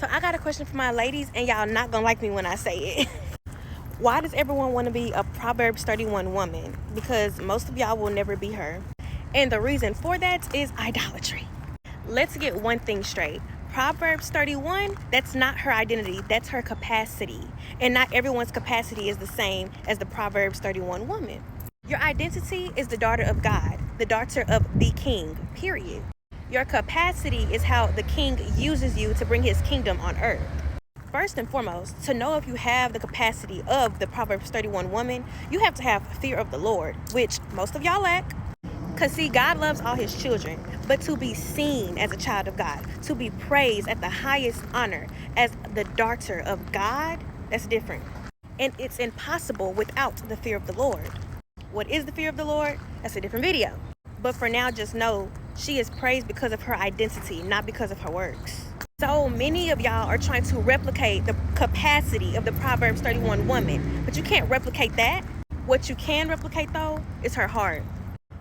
So I got a question for my ladies, and y'all not gonna like me when I say it. Why does everyone want to be a Proverbs 31 woman? Because most of y'all will never be her. And the reason for that is idolatry. Let's get one thing straight. Proverbs 31, that's not her identity, that's her capacity. And not everyone's capacity is the same as the Proverbs 31 woman. Your identity is the daughter of God, the daughter of the king, period. Your capacity is how the king uses you to bring his kingdom on earth. First and foremost, to know if you have the capacity of the Proverbs 31 woman, you have to have fear of the Lord, which most of y'all lack. Because see, God loves all his children, but to be seen as a child of God, to be praised at the highest honor as the daughter of God, that's different. And it's impossible without the fear of the Lord. What is the fear of the Lord? That's a different video. But for now, just know she is praised because of her identity, not because of her works. So many of y'all are trying to replicate the capacity of the Proverbs 31 woman, but you can't replicate that. What you can replicate though is her heart.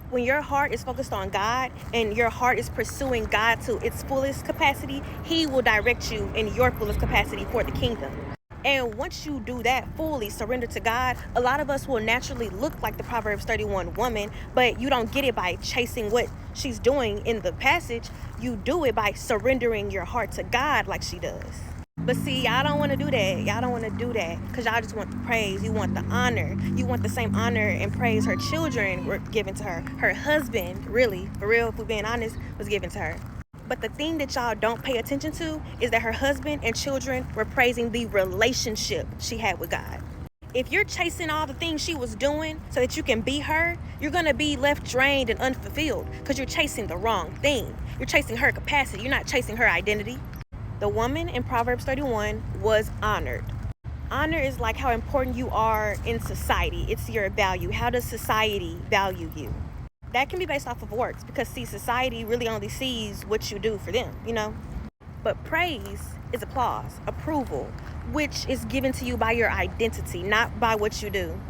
When your heart is focused on God and your heart is pursuing God to its fullest capacity, he will direct you in your fullest capacity for the kingdom. And once you do that, fully surrender to God, a lot of us will naturally look like the Proverbs 31 woman, but you don't get it by chasing what she's doing in the passage. You do it by surrendering your heart to God like she does. But see, y'all don't want to do that. Y'all don't want to do that because y'all just want the praise. You want the honor. You want the same honor and praise her children were given to her. Her husband, really, for real, if we're being honest, was given to her. But the thing that y'all don't pay attention to is that her husband and children were praising the relationship she had with God. If you're chasing all the things she was doing so that you can be her, you're going to be left drained and unfulfilled because you're chasing the wrong thing. You're chasing her capacity. You're not chasing her identity. The woman in Proverbs 31 was honored. Honor is like how important you are in society. It's your value. How does society value you? That can be based off of works because, see, society really only sees what you do for them, you know? But praise is applause, approval, which is given to you by your identity, not by what you do.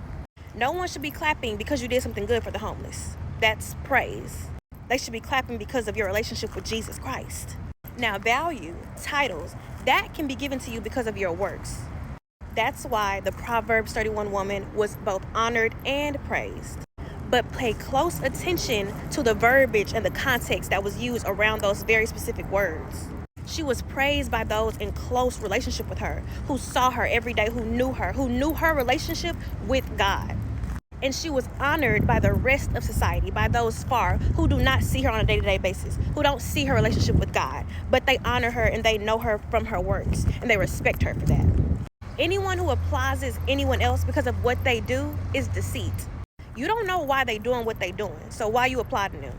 No one should be clapping because you did something good for the homeless. That's praise. They should be clapping because of your relationship with Jesus Christ. Now, value, titles, that can be given to you because of your works. That's why the Proverbs 31 woman was both honored and praised. But pay close attention to the verbiage and the context that was used around those very specific words. She was praised by those in close relationship with her, who saw her every day, who knew her relationship with God. And she was honored by the rest of society, by those far who do not see her on a day-to-day basis, who don't see her relationship with God, but they honor her and they know her from her works and they respect her for that. Anyone who applauses anyone else because of what they do is deceit. You don't know why they doing what they doing, so why you applauding them?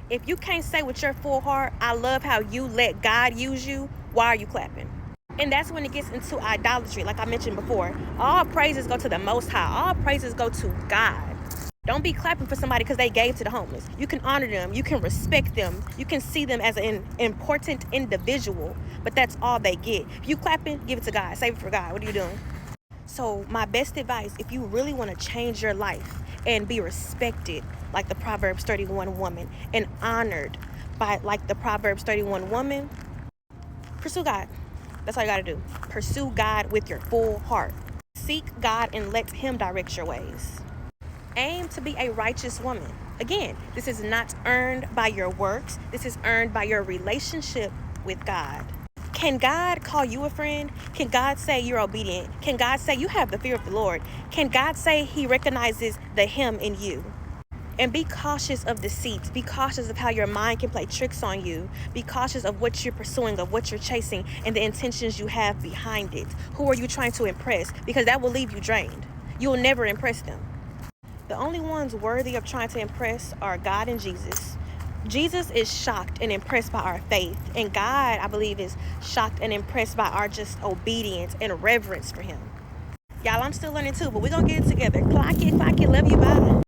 If you can't say with your full heart, I love how you let God use you, why are you clapping? And that's when it gets into idolatry, like I mentioned before. All praises go to the Most High. All praises go to God. Don't be clapping for somebody because they gave to the homeless. You can honor them. You can respect them. You can see them as an important individual, but that's all they get. If you clapping, give it to God. Save it for God. What are you doing? So my best advice, if you really want to change your life and be respected like the Proverbs 31 woman and honored by like the Proverbs 31 woman, pursue God. That's all you got to do. Pursue God with your full heart. Seek God and let him direct your ways. Aim to be a righteous woman. Again, this is not earned by your works. This is earned by your relationship with God. Can God call you a friend? Can God say you're obedient? Can God say you have the fear of the Lord? Can God say he recognizes the him in you? And be cautious of deceit. Be cautious of how your mind can play tricks on you. Be cautious of what you're pursuing, of what you're chasing, and the intentions you have behind it. Who are you trying to impress? Because that will leave you drained. You will never impress them. The only ones worthy of trying to impress are God and Jesus. Jesus is shocked and impressed by our faith. And God, I believe, is shocked and impressed by our just obedience and reverence for him. Y'all, I'm still learning too, but we're going to get it together. Clock it, love you, bye.